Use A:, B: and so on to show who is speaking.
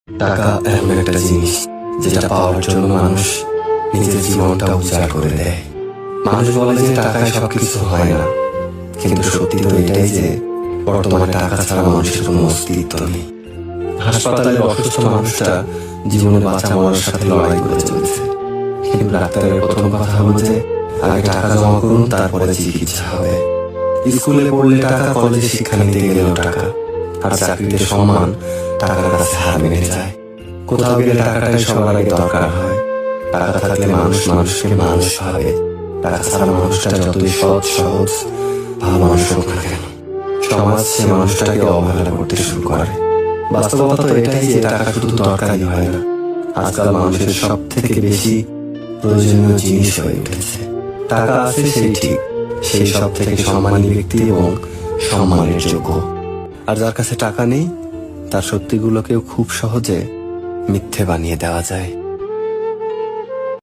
A: টাকা এমন একটা জিনিস যেটা পাওয়ার জন্য মানুষ নিজের জীবনটা উজাড় করে দেয়। মানুষ বলে যে টাকায় সবকিছু হয় না, কিন্তু সত্যি তো এটাই যে বর্তমানে টাকা ছাড়া মানুষের কোনো অস্তিত্ব নেই। হাসপাতালে অসুস্থ মানুষটা জীবনে বাঁচা মরার সাথে লড়াই করে চলেছে, কিন্তু ডাক্তারের প্রথম কথা হলো যে আগে টাকা জমা করুন, তারপরে চিকিৎসা হবে। স্কুলে পড়লে টাকা, কলেজে শিক্ষা নিতে গেলেও টাকা, আর চাকরিতে সম্মান টাকার কাছে হার মেনে যায়। কোথাও গেলে টাকাটাই সবার আগে দরকার হয়। টাকা থাকলে মানুষ মানুষকে মানুষ ভাবে, টাকা ছাড়া মানুষটা যতই সৎ সহজ ভালো মানুষ হোক না কেন, সমাজ সে মানুষটাকে অবহেলা করতে শুরু করে। বাস্তবতা তো এটাই যে টাকা শুধু দরকারই হয় না, আজকাল মানুষের সব থেকে বেশি প্রয়োজনীয় জিনিস হয়ে উঠেছে। টাকা আছে সেই ঠিক, সেই সব থেকে সম্মানী ব্যক্তি এবং সম্মানের যোগ্য। আর যার কাছে টাকা নেই, তার সত্যিগুলোকেও খুব সহজে মিথ্যে বানিয়ে দেওয়া যায়।